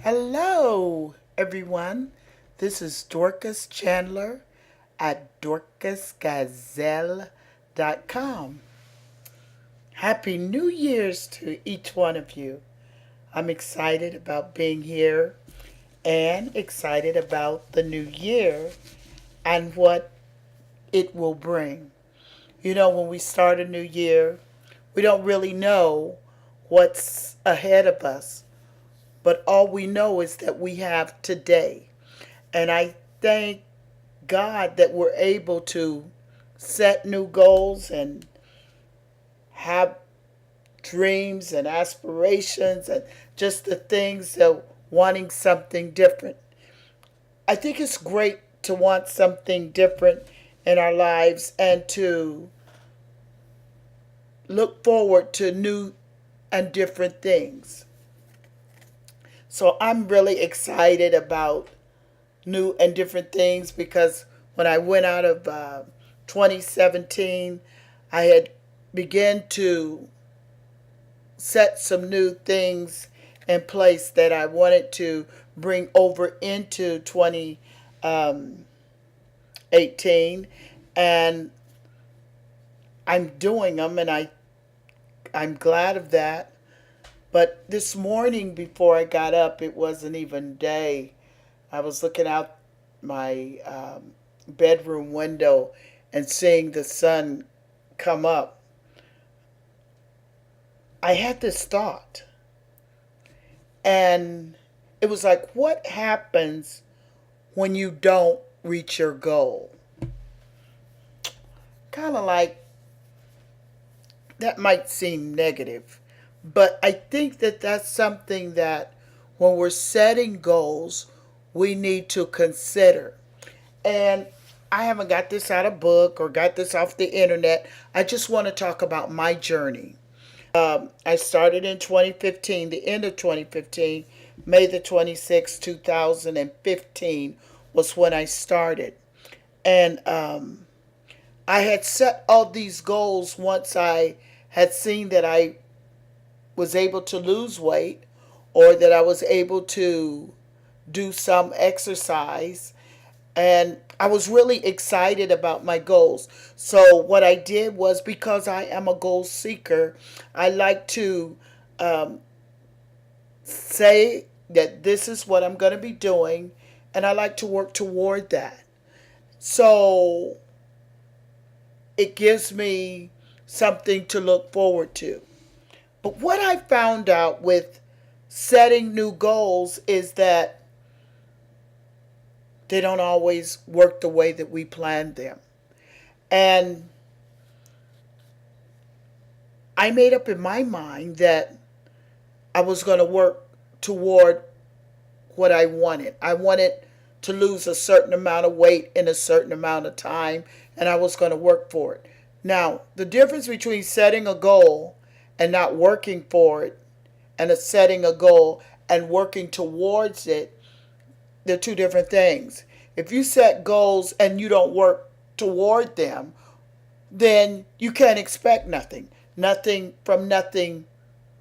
Hello, everyone. This is Dorcas Chandler at dorcasgazelle.com. Happy New Year's to each one of you. I'm excited about being here and excited about the new year and what it will bring. You know, when we start a new year, we don't really know what's ahead of us, but all we know is that we have today. And I thank God that we're able to set new goals and have dreams and aspirations and just the things of wanting something different. I think it's great to want something different in our lives and to look forward to new and different things. So I'm really excited about new and different things because when I went out of 2017, I had begun to set some new things in place that I wanted to bring over into 2018, and I'm doing them, and I'm glad of that. But this morning, before I got up, it wasn't even day. I was looking out my bedroom window and seeing the sun come up. I had this thought, and it was like, what happens when you don't reach your goal? Kind of like that might seem negative, but I think that that's something that when we're setting goals, we need to consider. And I haven't got this out of a book or got this off the internet. I just want to talk about my journey. I started in 2015, the end of 2015, May the 26th, 2015 was when I started. And I had set all these goals once I had seen that I was able to lose weight or that I was able to do some exercise, and I was really excited about my goals. So what I did was, because I am a goal seeker, I like to um, say that this is what I'm going to be doing, and I like to work toward that. So it gives me something to look forward to. But what I found out with setting new goals is that they don't always work the way that we planned them. And I made up in my mind that I was going to work toward what I wanted. I wanted to lose a certain amount of weight in a certain amount of time, and I was going to work for it. Now, the difference between setting a goal and not working for it, and setting a goal and working towards it, they're two different things. If you set goals and you don't work toward them, then you can't expect nothing. Nothing from nothing,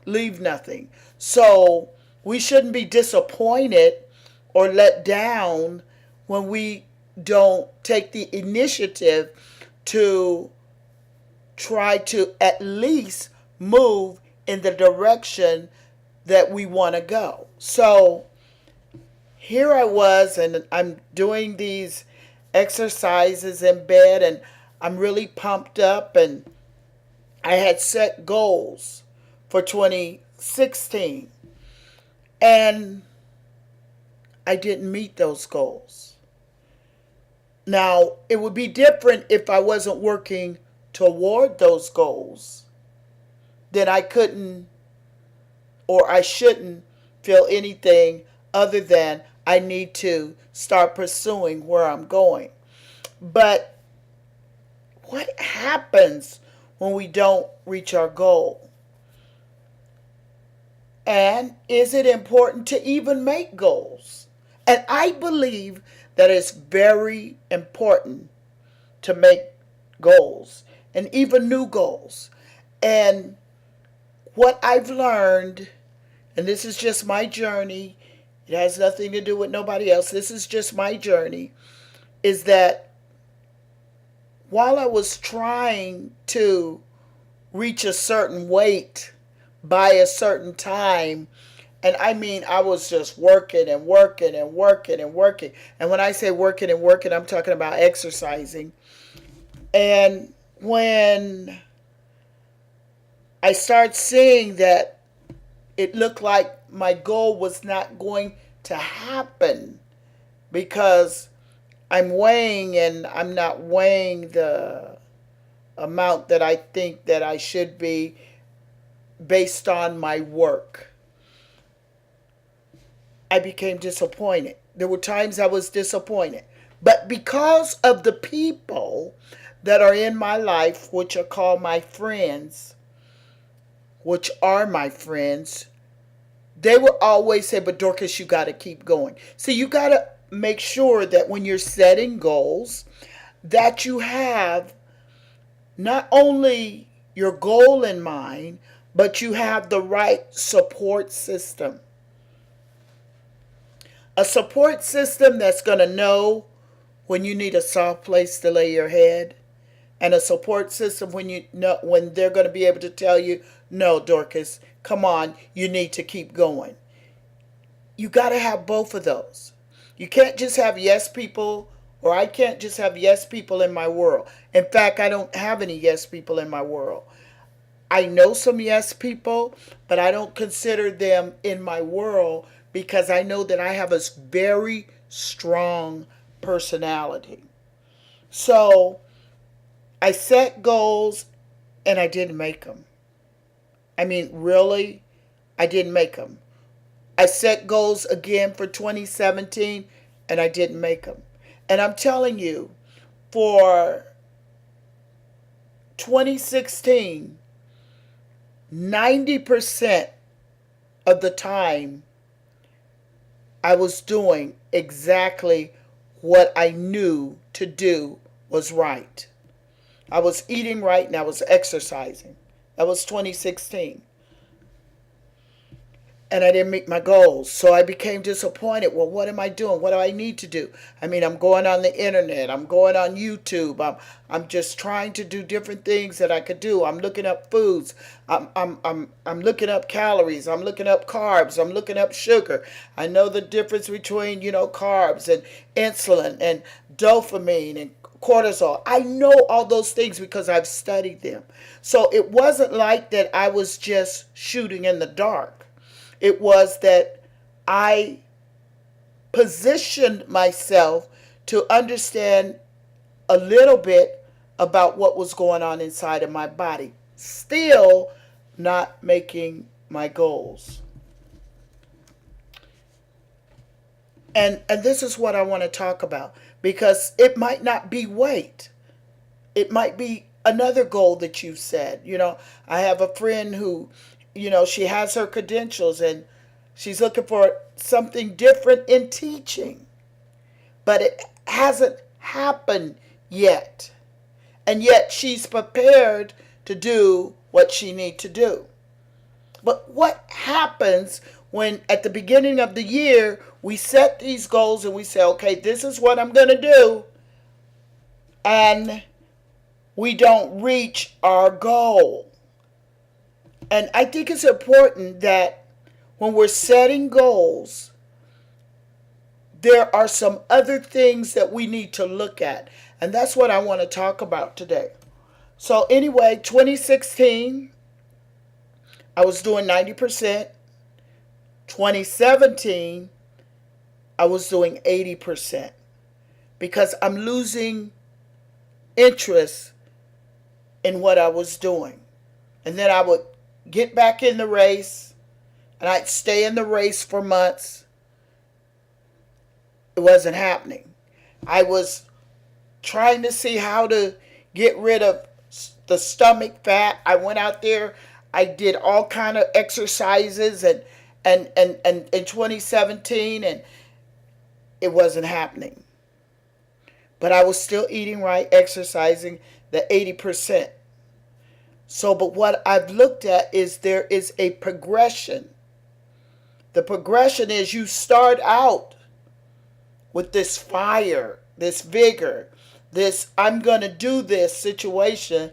leave nothing. So we shouldn't be disappointed or let down when we don't take the initiative to try to at least move in the direction that we want to go. So here I was, and I'm doing these exercises in bed, and I'm really pumped up, and I had set goals for 2016, and I didn't meet those goals. Now, it would be different if I wasn't working toward those goals. Then I couldn't, or I shouldn't feel anything other than I need to start pursuing where I'm going. But what happens when we don't reach our goal? And is it important to even make goals? And I believe that it's very important to make goals and even new goals. And what I've learned, and this is just my journey, It has nothing to do with nobody else. This is just my journey. Is that while I was trying to reach a certain weight by a certain time, and I mean, I was just working and working and working and working. And when I say working and working, I'm talking about exercising. And when I started seeing that it looked like my goal was not going to happen because I'm weighing and I'm not weighing the amount that I think that I should be based on my work, I became disappointed. There were times I was disappointed. But because of the people that are in my life, which are called my friends, which are my friends, they will always say, but Dorcas, you got to keep going. So you got to make sure that when you're setting goals, that you have not only your goal in mind, but you have the right support system. A support system that's going to know when you need a soft place to lay your head, and a support system when you know when they're going to be able to tell you, no, Dorcas, come on, you need to keep going. You got to have both of those. You can't just have yes people, or I can't just have yes people in my world. In fact, I don't have any yes people in my world. I know some yes people, but I don't consider them in my world because I know that I have a very strong personality. So I set goals and I didn't make them. I mean, really, I didn't make them. I set goals again for 2017 and I didn't make them. And I'm telling you, for 2016, 90% of the time I was doing exactly what I knew to do was right. I was eating right and I was exercising. That was 2016. And I didn't meet my goals. So I became disappointed. Well, what am I doing? What do I need to do? I mean, I'm going on the internet. I'm going on YouTube. I'm just trying to do different things that I could do. I'm looking up foods. I'm looking up calories. I'm looking up carbs. I'm looking up sugar. I know the difference between, carbs and insulin and dopamine and cortisol. I know all those things because I've studied them. So it wasn't like that I was just shooting in the dark. It was that I positioned myself to understand a little bit about what was going on inside of my body, still not making my goals. And this is what I want to talk about, because it might not be weight. It might be another goal that you've set. I have a friend who, she has her credentials and she's looking for something different in teaching, but it hasn't happened yet. And yet she's prepared to do what she needs to do. But what happens when at the beginning of the year we set these goals and we say, okay, this is what I'm going to do, and we don't reach our goal? And I think it's important that when we're setting goals, there are some other things that we need to look at. And that's what I want to talk about today. So anyway, 2016, I was doing 90%. 2017, I was doing 80% because I'm losing interest in what I was doing. And then I would get back in the race and I'd stay in the race for months. It wasn't happening. I was trying to see how to get rid of the stomach fat. I went out there. I did all kind of exercises and in 2017, and it wasn't happening. But I was still eating right, exercising the 80%. So, but what I've looked at is there is a progression The progression is you start out with this fire, this vigor, this I'm going to do this situation.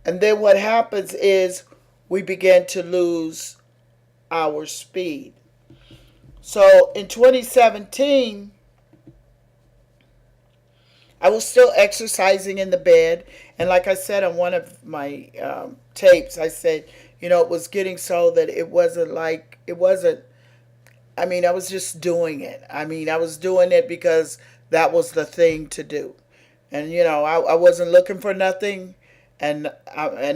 And then what happens is we begin to lose our speed. So in 2017, I was still exercising in the bed. And like I said on one of my tapes, I said, it was getting so that I was just doing it. I was doing it because that was the thing to do. And, I wasn't looking for nothing, and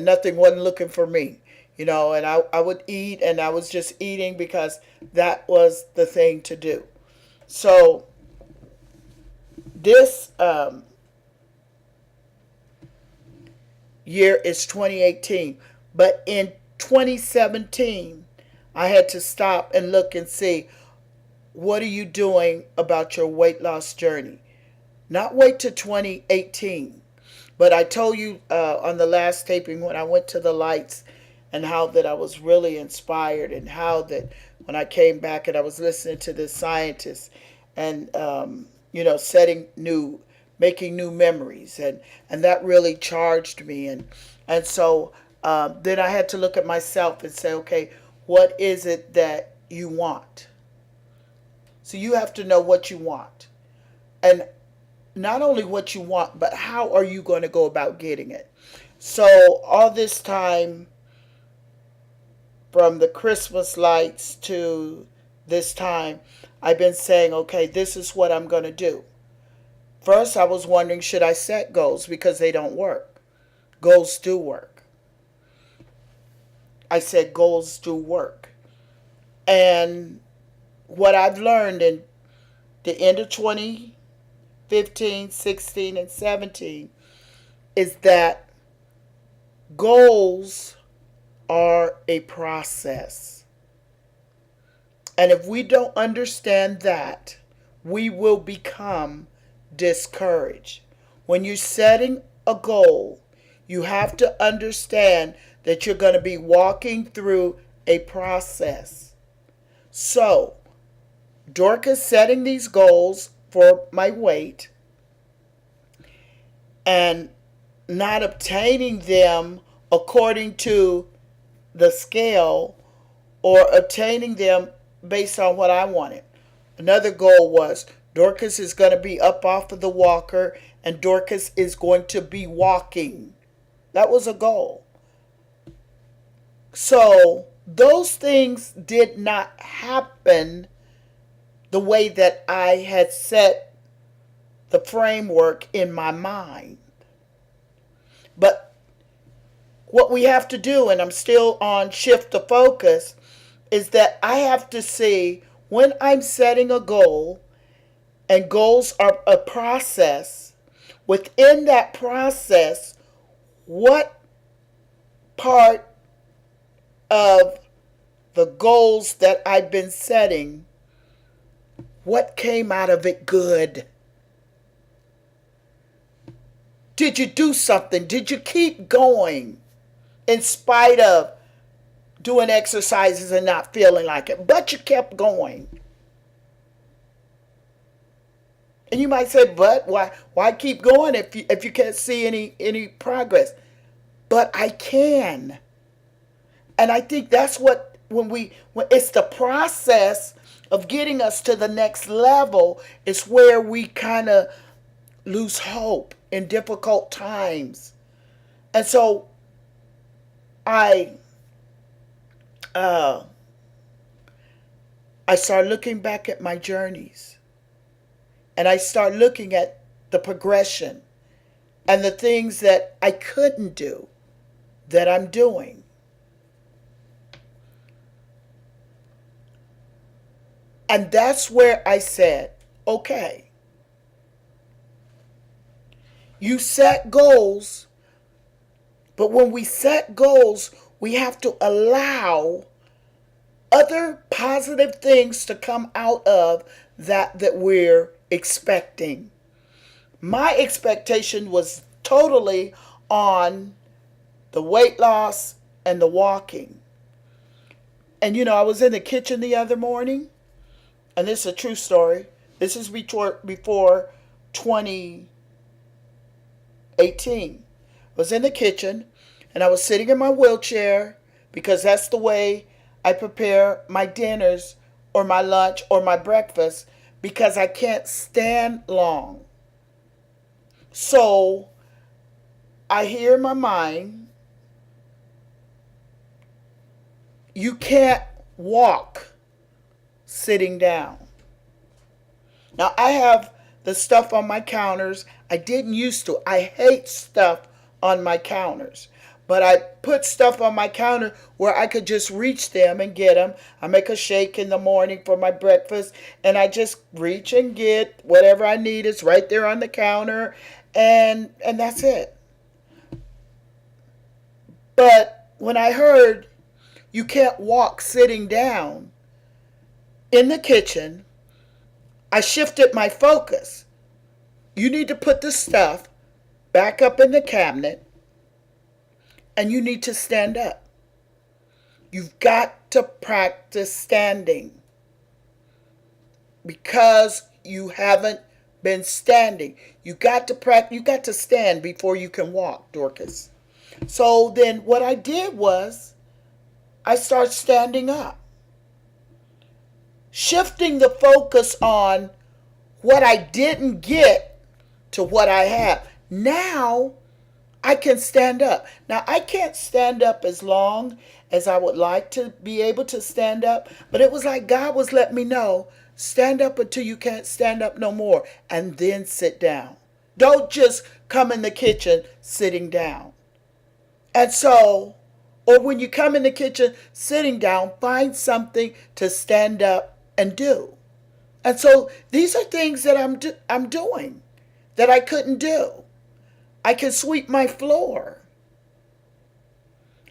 nothing wasn't looking for me. And I would eat, and I was just eating because that was the thing to do. So this year is 2018. But in 2017, I had to stop and look and see, what are you doing about your weight loss journey? Not wait to 2018. But I told you on the last taping when I went to the lights, and how that I was really inspired, and how that when I came back and I was listening to this scientist, and making new memories, and that really charged me, and so then I had to look at myself and say, okay, what is it that you want? So you have to know what you want, and not only what you want, but how are you going to go about getting it? So all this time, from the Christmas lights to this time, I've been saying, okay, this is what I'm going to do. First, I was wondering, should I set goals? Because they don't work. Goals do work. I said goals do work. And what I've learned in the end of 2015, 16, and 17 is that goals are a process. And if we don't understand that, we will become discouraged. When you're setting a goal, you have to understand that you're going to be walking through a process. So, Dorcas setting these goals for my weight and not obtaining them according to the scale, or obtaining them based on what I wanted. Another goal was Dorcas is going to be up off of the walker, and Dorcas is going to be walking. That was a goal. So those things did not happen the way that I had set the framework in my mind. But what we have to do, and I'm still on shift to focus, is that I have to see when I'm setting a goal, and goals are a process, within that process, what part of the goals that I've been setting, what came out of it good? Did you do something? Did you keep going? In spite of doing exercises and not feeling like it, but you kept going. And you might say, but why keep going if you can't see any progress? But I can. And I think that's what when it's the process of getting us to the next level is where we kind of lose hope in difficult times. And so I start looking back at my journeys, and I start looking at the progression and the things that I couldn't do that I'm doing. And that's where I said, okay, you set goals, but when we set goals, we have to allow other positive things to come out of that we're expecting. My expectation was totally on the weight loss and the walking. And I was in the kitchen the other morning, and this is a true story. This is before 2018. I was in the kitchen, and I was sitting in my wheelchair because that's the way I prepare my dinners or my lunch or my breakfast, because I can't stand long. So I hear in my mind, you can't walk sitting down. Now, I have the stuff on my counters. I didn't used to. I hate stuff on my counters. But I put stuff on my counter where I could just reach them and get them. I make a shake in the morning for my breakfast, and I just reach and get whatever I need. It's right there on the counter, and that's it. But when I heard you can't walk sitting down in the kitchen, I shifted my focus. You need to put the stuff back up in the cabinet, and you need to stand up. You've got to practice standing because you haven't been standing. You got to practice. You got to stand before you can walk, Dorcas. So then what I did was I started standing up, shifting the focus on what I didn't get to what I have. Now I can stand up. Now, I can't stand up as long as I would like to be able to stand up, but it was like God was letting me know, stand up until you can't stand up no more, and then sit down. Don't just come in the kitchen sitting down. And so, or when you come in the kitchen sitting down, find something to stand up and do. And so these are things that I'm doing that I couldn't do. I can sweep my floor.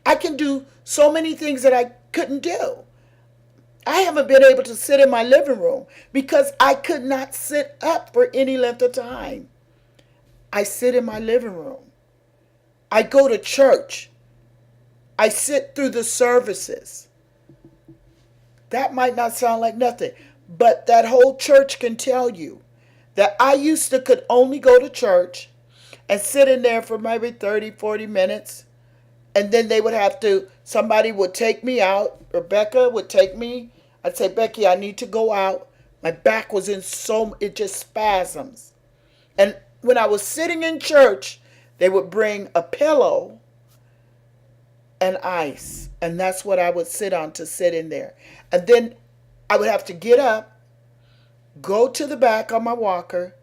I can do so many things that I couldn't do. I haven't been able to sit in my living room because I could not sit up for any length of time. I sit in my living room. I go to church. I sit through the services. That might not sound like nothing, but that whole church can tell you that I used to could only go to church and sit in there for maybe 30, 40 minutes. And then they would have to, somebody would take me out. Rebecca would take me. I'd say, Becky, I need to go out. My back was it just spasms. And when I was sitting in church, they would bring a pillow and ice. And that's what I would sit on to sit in there. And then I would have to get up, go to the back on my walker,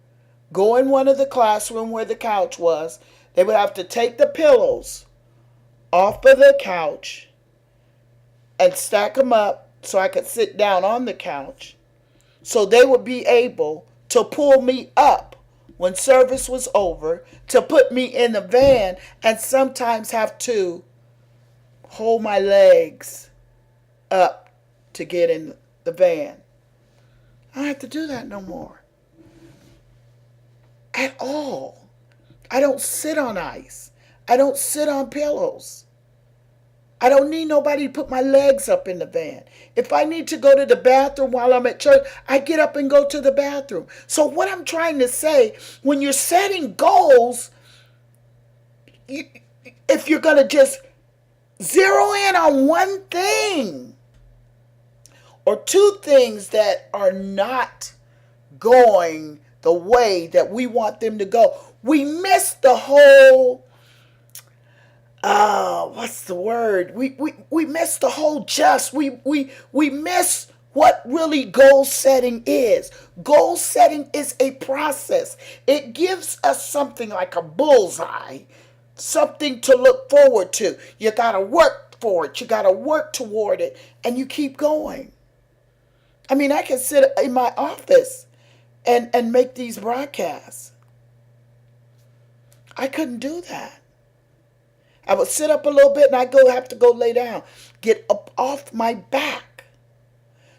go in one of the classroom where the couch was. They would have to take the pillows off of the couch and stack them up so I could sit down on the couch. So they would be able to pull me up when service was over, to put me in the van, and sometimes have to hold my legs up to get in the van. I don't have to do that no more. At all. I don't sit on ice. I don't sit on pillows. I don't need nobody to put my legs up in the van. If I need to go to the bathroom while I'm at church, I get up and go to the bathroom. So what I'm trying to say, when you're setting goals, if you're going to just zero in on one thing or two things that are not going the way that we want them to go, we miss the whole, what's the word? We miss the whole we miss what really goal setting is. Goal setting is a process. It gives us something like a bullseye, something to look forward to. You got to work for it. You got to work toward it, and you keep going. I mean, I can sit in my office and make these broadcasts. I couldn't do that. I would sit up a little bit and I'd have to go lay down, get up off my back.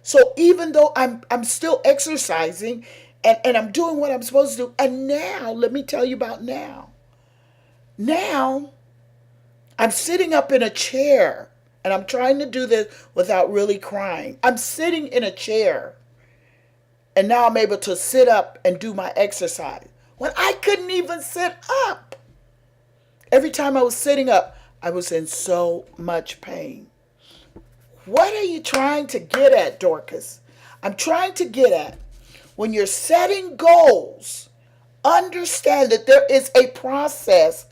So even though I'm still exercising and I'm doing what I'm supposed to do, and now, let me tell you about now. Now, I'm sitting up in a chair And I'm trying to do this without really crying. I'm sitting in a chair, and now I'm able to sit up and do my exercise when I couldn't even sit up. Every time I was sitting up, I was in so much pain. What are you trying to get at, Dorcas? I'm trying to get at, when you're setting goals, understand that there is a process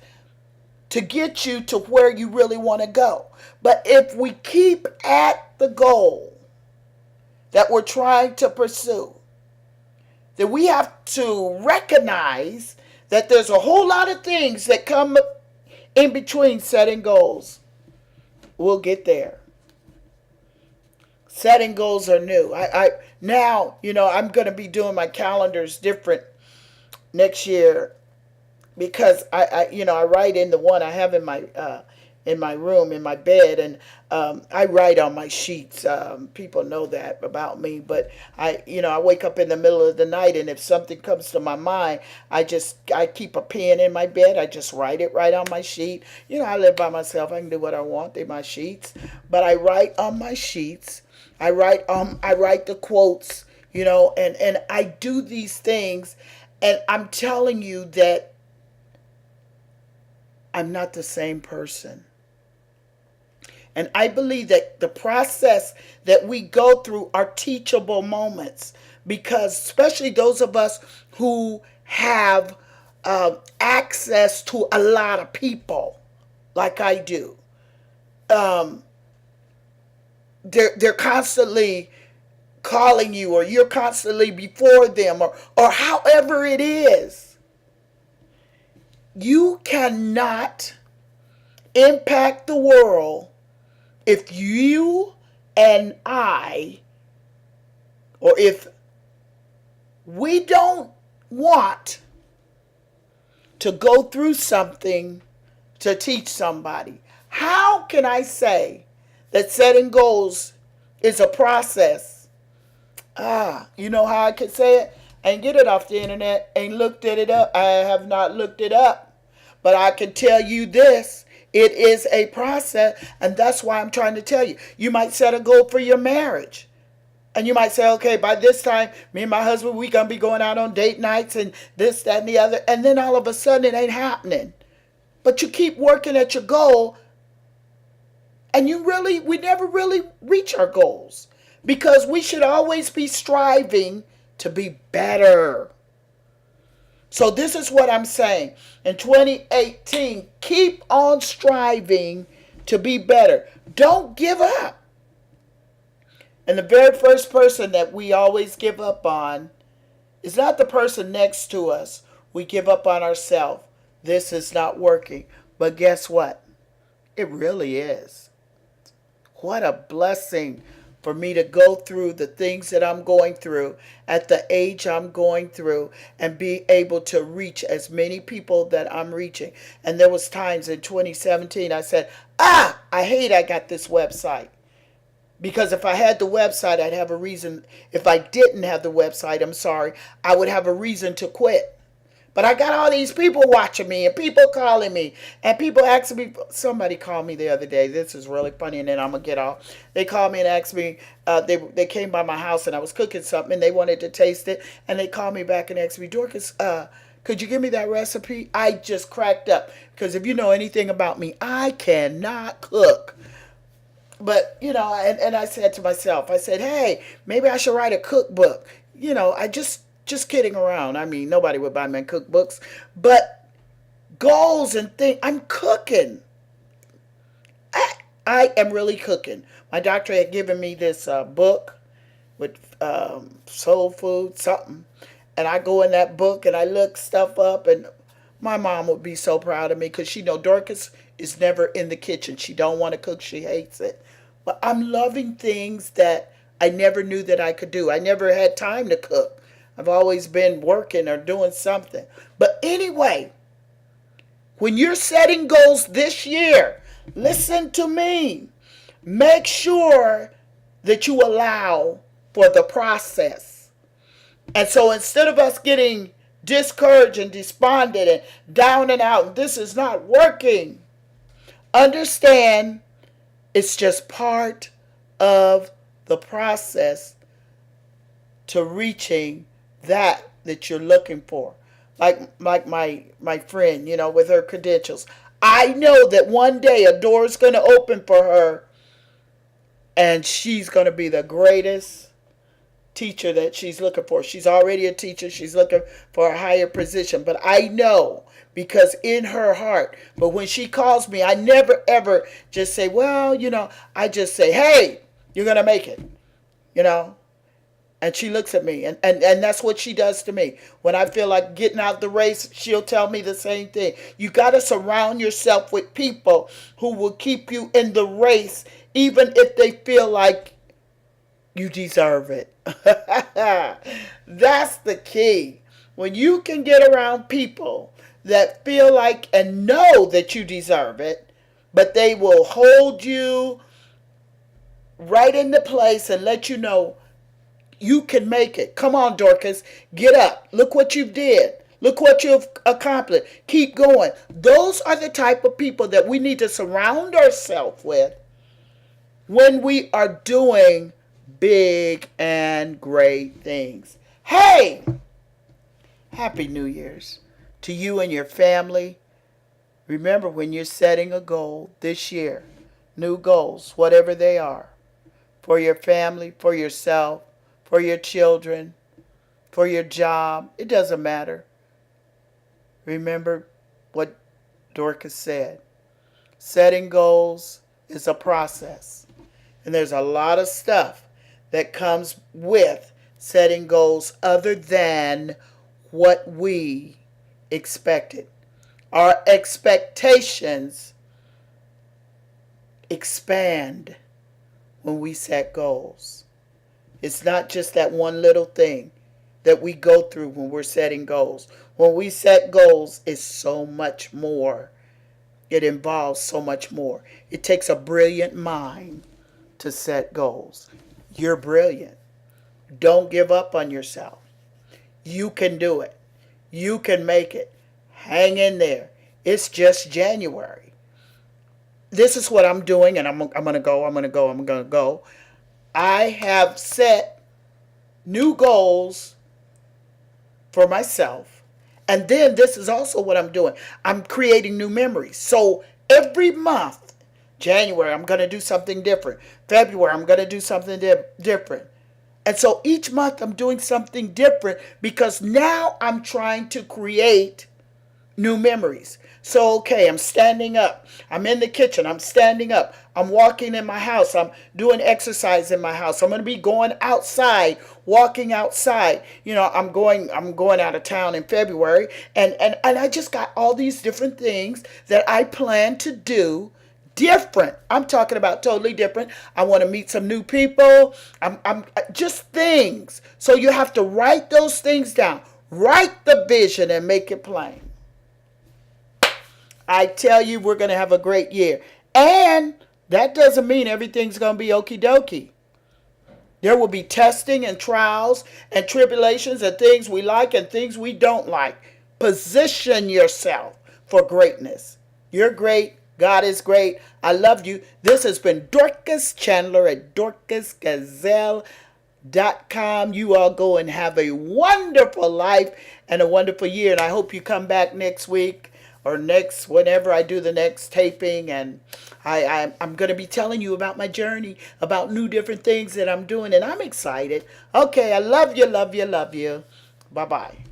to get you to where you really want to go. But if we keep at the goal that we're trying to pursue, then we have to recognize that there's a whole lot of things that come in between setting goals. We'll get there. Setting goals are new. Now, I'm going to be doing my calendars different next year, because I write in the one I have in my room, in my bed, and I write on my sheets. People know that about me, but I wake up in the middle of the night, and if something comes to my mind, I keep a pen in my bed. I just write it right on my sheet. I live by myself. I can do what I want. They're my sheets, but I write on my sheets. I write the quotes, and I do these things, and I'm telling you that I'm not the same person. And I believe that the process that we go through are teachable moments, because especially those of us who have access to a lot of people, like I do, they're constantly calling you, or you're constantly before them, or however it is. You cannot impact the world if you and I, or if we don't want to go through something to teach somebody. How can I say that setting goals is a process? You know how I can say it? I ain't get it off the internet, ain't looked it up. I have not looked it up. But I can tell you this. It is a process, and that's why I'm trying to tell you. You might set a goal for your marriage. And you might say, okay, by this time, me and my husband, we going to be going out on date nights and this, that, and the other. And then all of a sudden, it ain't happening. But you keep working at your goal, and we never really reach our goals. Because we should always be striving to be better. So this is what I'm saying. In 2018, keep on striving to be better. Don't give up. And the very first person that we always give up on is not the person next to us. We give up on ourselves. This is not working. But guess what? It really is. What a blessing for me to go through the things that I'm going through at the age I'm going through, and be able to reach as many people that I'm reaching. And there was times in 2017 I said, I hate I got this website. Because if I had the website, I'd have a reason. If I didn't have the website, I would have a reason to quit. But I got all these people watching me, and people calling me, and people asking me. Somebody called me the other day. This is really funny, and then I'm going to get off. They called me and asked me, they came by my house, and I was cooking something, and they wanted to taste it. And they called me back and asked me, Dorcas, could you give me that recipe? I just cracked up. Because if you know anything about me, I cannot cook. But, and I said to myself, I said, hey, maybe I should write a cookbook. I just kidding around. I mean, nobody would buy my cookbooks. But goals and things, I'm cooking. I am really cooking. My doctor had given me this book with soul food, something. And I go in that book and I look stuff up. And my mom would be so proud of me, because she know Dorcas is never in the kitchen. She don't want to cook. She hates it. But I'm loving things that I never knew that I could do. I never had time to cook. I've always been working or doing something. But anyway, when you're setting goals this year, listen to me. Make sure that you allow for the process. And so instead of us getting discouraged and despondent and down and out, this is not working, understand It's just part of the process to reaching that you're looking for. Like my friend, with her credentials. I know that one day a door is going to open for her and she's going to be the greatest teacher that she's looking for. She's already a teacher. She's looking for a higher position. But I know because in her heart, but when she calls me, I never ever just say, well, I just say, hey, you're going to make it, you know. And she looks at me, and that's what she does to me. When I feel like getting out the race, she'll tell me the same thing. You got to surround yourself with people who will keep you in the race, even if they feel like you deserve it. That's the key. When you can get around people that feel like and know that you deserve it, but they will hold you right into place and let you know you can make it. Come on, Dorcas. Get up. Look what you did. Look what you've accomplished. Keep going. Those are the type of people that we need to surround ourselves with when we are doing big and great things. Hey! Happy New Year's to you and your family. Remember, when you're setting a goal this year, new goals, whatever they are, for your family, for yourself, for your children, for your job, it doesn't matter. Remember what Dorcas said. Setting goals is a process. And there's a lot of stuff that comes with setting goals other than what we expected. Our expectations expand when we set goals. It's not just that one little thing that we go through when we're setting goals. When we set goals, it's so much more. It involves so much more. It takes a brilliant mind to set goals. You're brilliant. Don't give up on yourself. You can do it. You can make it. Hang in there. It's just January. This is what I'm doing, and I'm going to go. I have set new goals for myself. And then this is also what I'm doing. I'm creating new memories. So every month, January, I'm going to do something different. February, I'm going to do something different. And so each month I'm doing something different because now I'm trying to create new memories. So, okay, I'm standing up. I'm in the kitchen. I'm standing up. I'm walking in my house. I'm doing exercise in my house. I'm going to be going outside, walking outside. I'm going out of town in February. And I just got all these different things that I plan to do different. I'm talking about totally different. I want to meet some new people. I'm just things. So you have to write those things down. Write the vision and make it plain. I tell you, we're going to have a great year. And that doesn't mean everything's going to be okie dokie. There will be testing and trials and tribulations and things we like and things we don't like. Position yourself for greatness. You're great. God is great. I love you. This has been Dorcas Chandler at DorcasGazelle.com. You all go and have a wonderful life and a wonderful year. And I hope you come back next week. Or whenever I do the next taping, and I'm going to be telling you about my journey, about new different things that I'm doing, and I'm excited. Okay, I love you, love you, love you. Bye-bye.